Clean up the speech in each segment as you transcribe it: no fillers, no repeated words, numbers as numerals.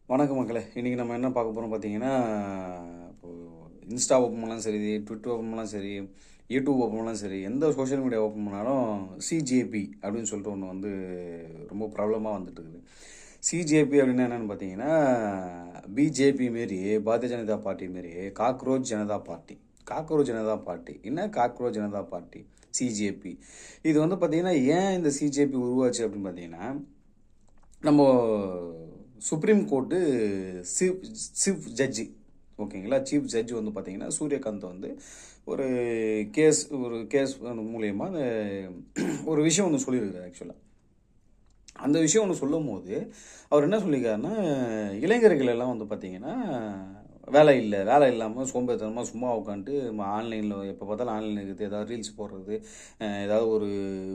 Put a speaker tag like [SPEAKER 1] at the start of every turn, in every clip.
[SPEAKER 1] வணக்கம் மக்களே. இன்றைக்கி நம்ம என்ன பார்க்க போகிறோம் பார்த்தீங்கன்னா, இப்போது இன்ஸ்டா ஓப்பன் பண்ணாலும் சரி, ட்விட்டர் ஓப்பன் பண்ணாலும் சரி, யூடியூப் ஓப்பன் பண்ணாலும் சரி, எந்த சோஷியல் மீடியா ஓப்பன் பண்ணாலும் சிஜேபி அப்படின்னு சொல்லிட்டு ஒன்று வந்து ரொம்ப பிரபலமாக வந்துட்டு இருக்குது. சிஜேபி அப்படின்னா என்னென்னு பார்த்தீங்கன்னா, பிஜேபி மாரி பாரதிய ஜனதா பார்ட்டி மாரி cockroach Janata party. Cockroach Janata party என்ன காக்ரோச் ஜனதா பார்ட்டி சிஜேபி. இது வந்து பார்த்தீங்கன்னா ஏன் இந்த சிஜேபி உருவாச்சு அப்படின்னு பார்த்தீங்கன்னா, நம்ம சுப்ரீம் கோர்ட்டு சீஃப் ஜட்ஜி ஓகேங்களா, சீஃப் ஜட்ஜி வந்து பார்த்தீங்கன்னா சூரியகாந்த் வந்து ஒரு கேஸ் மூலயமா ஒரு விஷயம் ஒன்று சொல்லியிருக்காரு. ஆக்சுவலாக அந்த விஷயம் ஒன்று சொல்லும் போது அவர் என்ன சொல்லியிருக்காருன்னா, இளைஞர்கள் எல்லாம் வந்து பார்த்தீங்கன்னா வேலை இல்லாமல் சோம்பேறித்தனமாக சும்மா உட்காந்துட்டு ஆன்லைனில் எப்போ பார்த்தாலும் ஆன்லைனில் இருக்குது, ஏதாவது ரீல்ஸ் போடுறது, ஏதாவது ஒரு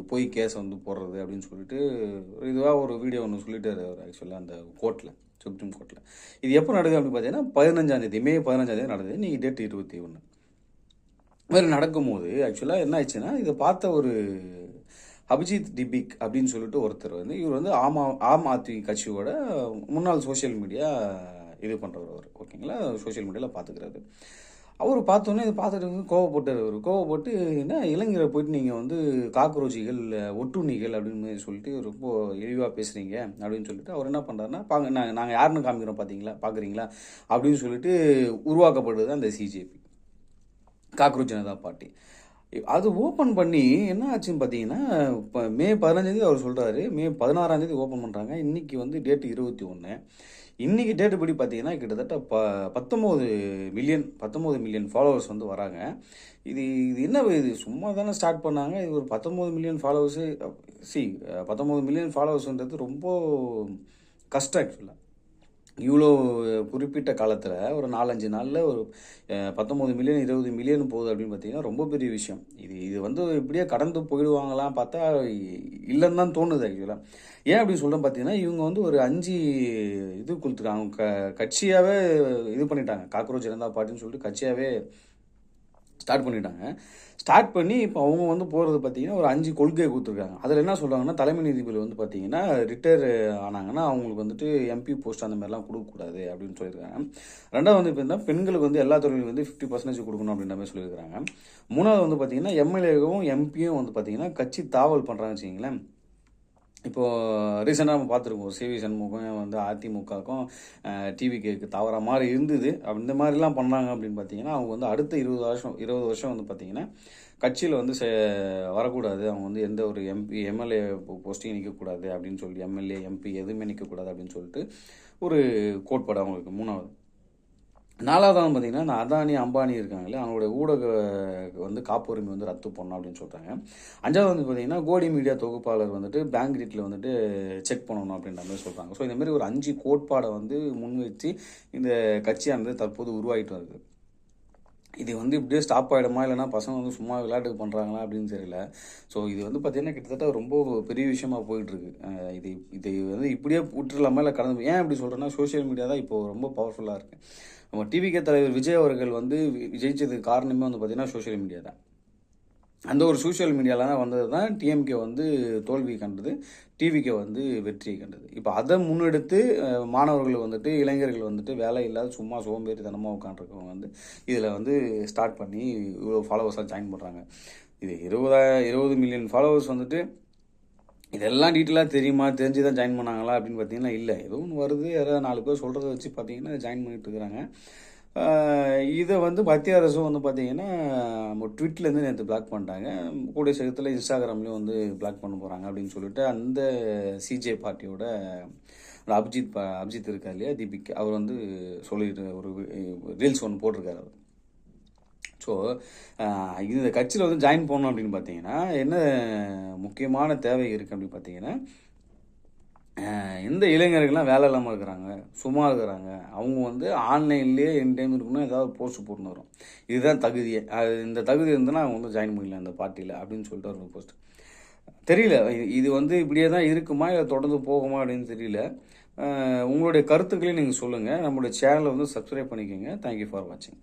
[SPEAKER 1] பொய் கேஸ் வந்து போடுறது அப்படின்னு சொல்லிட்டு இதுவாக ஒரு வீடியோ ஒன்று சொல்லிட்டாரு அவர். ஆக்சுவலாக அந்த கோர்ட்டில், சுப்ரீம் கோர்ட்டில் இது எப்போ நடக்குது அப்படின்னு பார்த்தீங்கன்னா 15ஆம் தேதி, மே 15ஆம் தேதி நடக்குது. நீங்கள் டேட் 21 மாதிரி நடக்கும்போது ஆக்சுவலாக என்ன ஆயிடுச்சுன்னா, இதை பார்த்த ஒரு அபிஜித் டிபிக் அப்படின்னு சொல்லிட்டு ஒருத்தர் வந்து இவர் வந்து ஆம் ஆத்மி கட்சியோட முன்னாள் சோஷியல் மீடியா இது பண்ணுறவர் அவர். ஓகேங்களா, சோஷியல் மீடியாவில் பார்த்துக்கிறாரு. அவர் பார்த்தோன்னே இதை பார்த்துட்டு கோவப்பட்டார். அவர் கோவப்பட்டு என்ன இளைஞரை போயிட்டு நீங்கள் வந்து காக்ரோச்சிகள், ஒட்டுண்ணிகள் அப்படின்னு சொல்லிட்டு ரொம்ப இழிவாக பேசுகிறீங்க அப்படின்னு சொல்லிட்டு அவர் என்ன பண்ணுறாருன்னா, நாங்கள் யாருன்னு காமிக்கிறோம் பார்க்குறீங்களா அப்படின்னு சொல்லிட்டு உருவாக்கப்படுது அந்த சிஜேபி, காக்ரோச் ஜனதா பார்ட்டி. அது ஓப்பன் பண்ணி என்ன ஆச்சுன்னு பார்த்தீங்கன்னா, இப்போ மே 15ஆம் தேதி அவர் சொல்கிறாரு, மே 16ஆம் தேதி ஓப்பன் பண்ணுறாங்க. இன்றைக்கி வந்து டேட்டு 21. இன்றைக்கி டேட்டு படி பார்த்தீங்கன்னா கிட்டத்தட்ட 19 மில்லியன் ஃபாலோவர்ஸ் வந்து வராங்க. இது இது என்ன இது சும்மா தானே ஸ்டார்ட் பண்ணாங்க. இது ஒரு 19 மில்லியன் ஃபாலோவர்ஸு. 19 மில்லியன் ஃபாலோவர்ஸுன்றது ரொம்ப கஷ்டம் ஆக்சுவலாக. இவ்வளோ குறிப்பிட்ட காலத்தில் ஒரு 4-5 நாளில் ஒரு 19 மில்லியன் 20 மில்லியன் போகுது அப்படின்னு பார்த்தீங்கன்னா ரொம்ப பெரிய விஷயம். இது வந்து இப்படியே கடந்து போயிடுவாங்களாம் பார்த்தா இல்லைன்னு தான் தோணுது ஆக்சுவலாக. ஏன் அப்படின்னு சொல்கிறேன் பார்த்தீங்கன்னா, இவங்க வந்து ஒரு 5 இது கொடுத்துருக்காங்க, கட்சியாகவே இது பண்ணிட்டாங்க. காக்ரோச் ஜனதா பார்ட்டின்னு சொல்லிட்டு கட்சியாகவே ஸ்டார்ட் பண்ணிட்டாங்க. ஸ்டார்ட் பண்ணி இப்போ அவங்க வந்து போகிறது பார்த்தீங்கன்னா ஒரு 5 கொள்கையை கொடுத்துருக்காங்க. அதில் என்ன சொல்கிறாங்கன்னா, தலைமை நீதிபதி வந்து பார்த்தீங்கன்னா ரிட்டையர் ஆனாங்கன்னா அவங்களுக்கு வந்துட்டு எம்பி போஸ்ட் அந்த மாதிரிலாம் கொடுக்கக்கூடாது அப்படின்னு சொல்லியிருக்காங்க. ரெண்டாவது வந்து பார்த்தீங்கன்னா, பெண்களுக்கு வந்து எல்லா துறையிலும் வந்து 50% கொடுக்கணும் அப்படின்ற மாதிரி சொல்லியிருக்காங்க. மூணாவது வந்து பார்த்தீங்கன்னா, எம்எல்ஏவும் எம்பியும் வந்து பார்த்தீங்கன்னா கட்சி தாவல் பண்ணுறாங்கன்னு வச்சிங்களேன். இப்போது ரீசெண்டாக நம்ம பார்த்துருக்கோம், சிவி சண்முகம் வந்து அதிமுகவுக்கும் டிவிகேக்கு தவற மாதிரி இருந்தது. இந்த மாதிரிலாம் பண்ணாங்க அப்படின்னு பார்த்தீங்கன்னா, அவங்க வந்து அடுத்த 20 வருஷம் வந்து பார்த்தீங்கன்னா கட்சியில் வந்து வரக்கூடாது. அவங்க வந்து எந்த ஒரு எம்எல்ஏ போஸ்ட்டையும் நிற்கக்கூடாது அப்படின்னு சொல்லி, எம்எல்ஏ எம்பி எதுவுமே நிற்கக்கூடாது அப்படின்னு சொல்லிட்டு ஒரு கோட்பாடு அவங்களுக்கு. மூணாவது. நாலாவது வந்து பார்த்தீங்கன்னா, இந்த அதானி அம்பானி இருக்காங்களே, அவங்களுடைய ஊடக வந்து காப்புரிமை வந்து ரத்து பண்ணணும் அப்படின்னு சொல்கிறாங்க. அஞ்சாவது வந்து பார்த்தீங்கன்னா, கோடி மீடியா தொகுப்பாளர் வந்துட்டு பேங்க் டீட்டில் வந்துட்டு செக் பண்ணணும் அப்படின்ற மாதிரி சொல்கிறாங்க. ஸோ இந்தமாரி ஒரு 5 கோட்பாடை வந்து முன் வச்சு இந்த கட்சியானது தற்போது உருவாகிட்டு வருது. இது வந்து இப்படியே ஸ்டாப் ஆகிடுமா, இல்லைனா பசங்க வந்து சும்மா விளையாட்டுக்கு பண்ணுறாங்களா அப்படின்னு தெரியல. ஸோ இது வந்து பார்த்திங்கன்னா கிட்டத்தட்ட ரொம்ப பெரிய விஷயமா போயிட்டுருக்கு. இது வந்து இப்படியே விட்டுருலாமா இல்லை கடந்து, ஏன் அப்படி சொல்கிறேன்னா, சோஷியல் மீடியா தான் இப்போது ரொம்ப பவர்ஃபுல்லாக இருக்குது. நம்ம டிவிகே தலைவர் விஜய் அவர்கள் வந்து ஜெயிச்சதுக்கு காரணமே வந்து பார்த்திங்கன்னா சோஷியல் மீடியா தான். அந்த ஒரு சோஷியல் மீடியாவில் தான் வந்தது தான் டிஎம்கே வந்து தோல்வி கண்டது, டிவிகே வந்து வெற்றியை கண்டது. இப்போ அதை முன்னெடுத்து மாணவர்கள் வந்துட்டு, இளைஞர்கள் வந்துட்டு வேலை இல்லாத சும்மா சோம்பேறித்தனமாக உட்காந்துருக்கவங்க வந்து இதில் வந்து ஸ்டார்ட் பண்ணி இவ்வளோ ஃபாலோவர்ஸாக ஜாயின் பண்ணுறாங்க. இது 20 மில்லியன் ஃபாலோவர்ஸ் வந்துட்டு இதெல்லாம் டீட்டெயிலாக தெரிஞ்சு தான் ஜாயின் பண்ணாங்களா அப்படின்னு பார்த்தீங்கன்னா இல்லை. ஏதோ ஒன்று வருது, யாராவது 4 பேர் சொல்கிறத வச்சு பார்த்தீங்கன்னா ஜாயின் பண்ணிட்டு இருக்கிறாங்க. இதை வந்து மத்திய அரசும் வந்து பார்த்தீங்கன்னா ட்விட்டர்லேருந்து நேற்று பிளாக் பண்ணிட்டாங்க. கூடிய சீக்கிரத்தில் இன்ஸ்டாகிராம்லேயும் வந்து பிளாக் பண்ண போகிறாங்க அப்படின்னு சொல்லிட்டு அந்த சிஜே பார்ட்டியோட அபிஜித் இருக்கார் இல்லையா, தீபிக், அவர் வந்து சொல்லிட்டு ஒரு ரீல்ஸ் ஒன்று போட்டிருக்காரு அவர். ஸோ இந்த கட்சியில் வந்து ஜாயின் பண்ணணும் அப்படின்னு பார்த்தீங்கன்னா என்ன முக்கியமான தேவை இருக்குது அப்படின்னு பார்த்தீங்கன்னா, எந்த இளைஞர்கள்லாம் வேலை இல்லாமல் இருக்கிறாங்க, சும்மா இருக்கிறாங்க, அவங்க வந்து ஆன்லைன்லேயே என் டைம் இருக்கணும், ஏதாவது போஸ்ட் போட்டுன்னு வரும். இதுதான் தகுதியே. இந்த தகுதி இருந்ததுன்னா அவங்க வந்து ஜாயின் பண்ணிக்கலாம் இந்த பார்ட்டியில் அப்படின்னு சொல்லிட்டு ஒரு போஸ்ட். தெரியல இது வந்து இப்படியே தான் இருக்குமா இல்லை தொடர்ந்து போகுமா அப்படின்னு தெரியல. உங்களுடைய கருத்துக்களையும் நீங்கள் சொல்லுங்கள். நம்மளுடைய சேனலை வந்து சப்ஸ்கிரைப் பண்ணிக்கோங்க. தேங்க்யூ ஃபார் வாட்சிங்.